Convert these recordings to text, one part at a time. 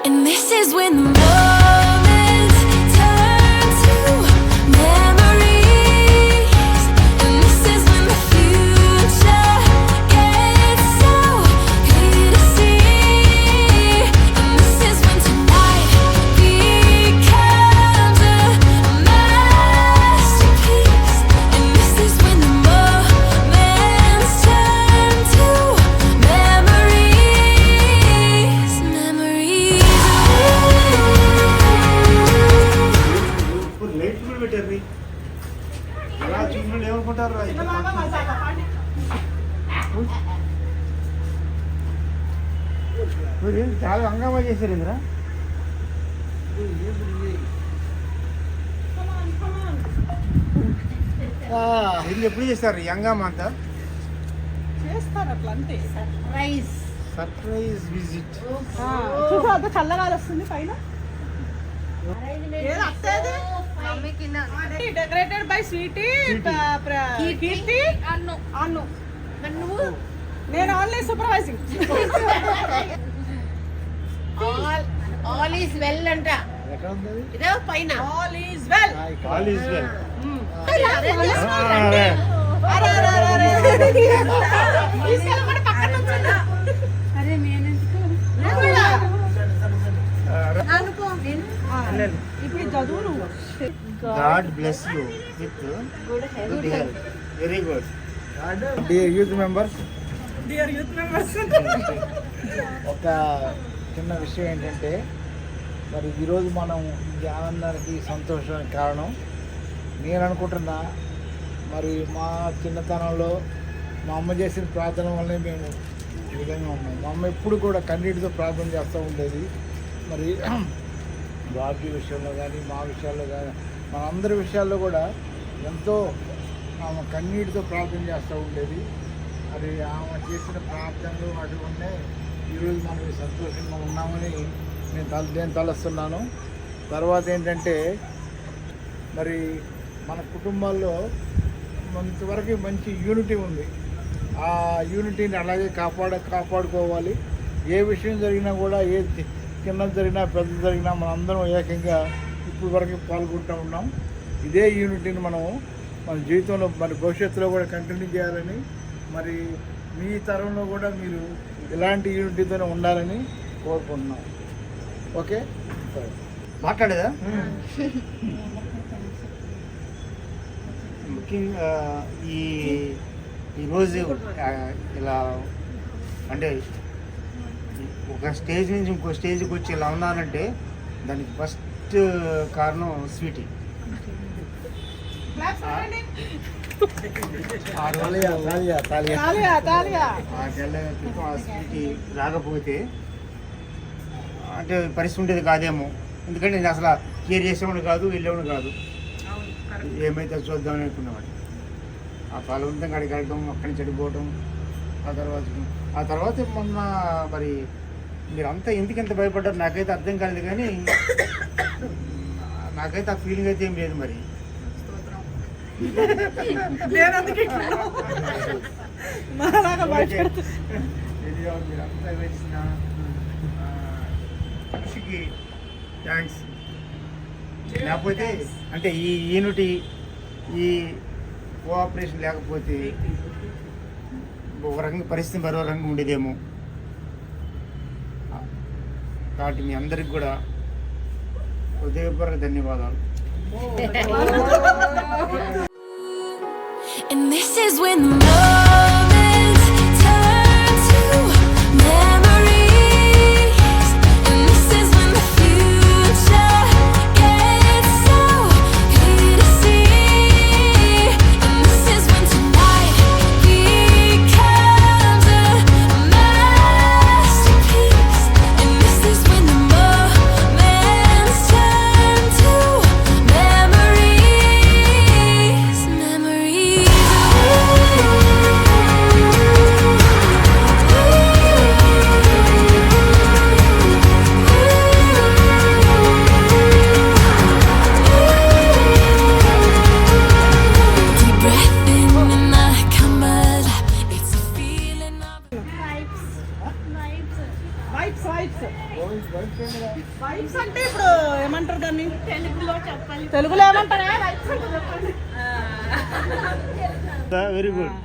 And this is when the moments turn to memories. And this is when the future gets so clear to see. And this is when tonight becomes a masterpiece. And this is when the moments turn to memories. Memories. ఇప్పుడు light కూడా పెట్టారు అలా చూసిన ఏమనుకుంటారు చాలా హంగామా చేశారు ఇంద్ర ఇది ఎప్పుడు చేస్తారు ఈ హంగామా అంతా చేస్తారు అట్లా అంతే. సర్ప్రైజ్ విజిట్ చూసా అంత చల్లగాలి వస్తుంది పైన. ఏది అత్తేది? డెకరేటెడ్ బై స్వీటీ కీర్తి అన్ను. నేను online supervising. All is well అంట. ఎక్కడ ఉంది ఇదే పైన all is well. All is well ఇప్పుడు చదువు నువ్వు. God bless you with good health very good dear youth members. Dear youth members, ఒక చిన్న విషయం ఏంటంటే మరి ఈరోజు మనం ఈ ఆనందానికి సంతోషానికి కారణం నేను అనుకుంటున్నా మరి మా చిన్నతనంలో మా అమ్మ చేసిన ప్రార్థన వల్లనే మేము ఈ విధంగా ఉన్నాం. మా అమ్మ ఎప్పుడు కూడా కన్నీటితో ప్రార్థన చేస్తూ ఉండేది. మరి బాబీ విషయంలో కానీ మా విషయాల్లో కానీ మనందరి విషయాల్లో కూడా ఎంతో ఆమె కన్నీటితో ప్రార్థన చేస్తూ ఉండేది. మరి ఆమె చేసిన ప్రార్థనలు అటువన్నీ ఈరోజు మనం సంతోషంగా ఉన్నామని నేను తలస్తున్నాను. తర్వాత ఏంటంటే మరి మన కుటుంబాల్లో ఇంతవరకు మంచి యూనిటీ ఉంది. ఆ యూనిటీని అలాగే కాపాడుకోవాలి. ఏ విషయం జరిగినా కూడా ఏ చిన్నది జరిగినా పెద్ద జరిగినా మనందరం ఏకంగా ఇప్పుడు వరకు పాల్గొంటూ ఉన్నాం. ఇదే యూనిటీని మనం మన జీవితంలో మరి భవిష్యత్తులో కూడా కంటిన్యూ చేయాలని మరి మీ తరంలో కూడా మీరు ఇలాంటి యూనిటీతోనే ఉండాలని కోరుకుంటున్నాం. ఓకే, మాట్లాడేదా ముఖ్యంగా ఈరోజు ఇలా అంటే ఒక స్టేజ్ నుంచి ఇంకో స్టేజ్కి వచ్చి ఇలా ఉన్నానంటే దానికి ఫస్ట్ కారణం స్వీటీ. 6 ఏళ్ళ క్రితం ఆ స్వీటీ రాకపోతే అంటే పరిస్థితి ఉండేది కాదేమో. ఎందుకంటే నేను అసలు కేర్ చేసేవాడు కాదు, వెళ్ళేవాడు కాదు. ఏమైతే చూద్దామని అనుకునేవాడు. ఆ ఫలవంతంగా అడిగి వెళ్ళడం, అక్కడి నుంచి చెడిపోవడం. ఆ తర్వాత మొన్న మరి మీరంతా ఎందుకంత భయపడ్డారు నాకైతే అర్థం కాలేదు. కానీ నాకైతే ఆ ఫీలింగ్ అయితే ఏం లేదు. మరి మీరంతా వేసిన కృషికి థ్యాంక్స్. లేకపోతే అంటే ఈ యూనిటీ, ఈ కోఆపరేషన్ లేకపోతే ఒక రకంగా పరిస్థితి మరో రకంగా ఉండేదేమో. కాబట్టి మీ అందరికి కూడా హృదయపూర్వక ధన్యవాదాలు. And this is when the moments turn to memories. And this is when the future gets so clear to see. And this is when tonight becomes a masterpiece. And this is when the moments turn to memories. Memories. Vibes vibes అంటే ఇప్పుడు ఏమంటారు దాన్ని తెలుగులో చెప్పాలి తెలుగులో ఏమంటారా vibes అంటే చెప్పండి వెరీ గుడ్.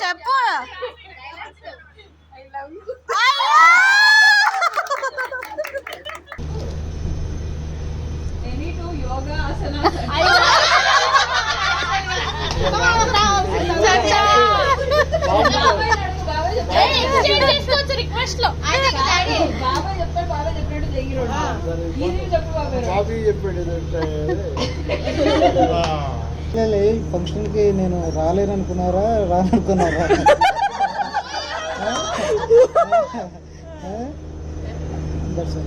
చెప్పు కాఫీ చెప్పాడు ఫంక్షన్కి నేను రాలేననుకున్నారా రాననుకున్నారా దట్స్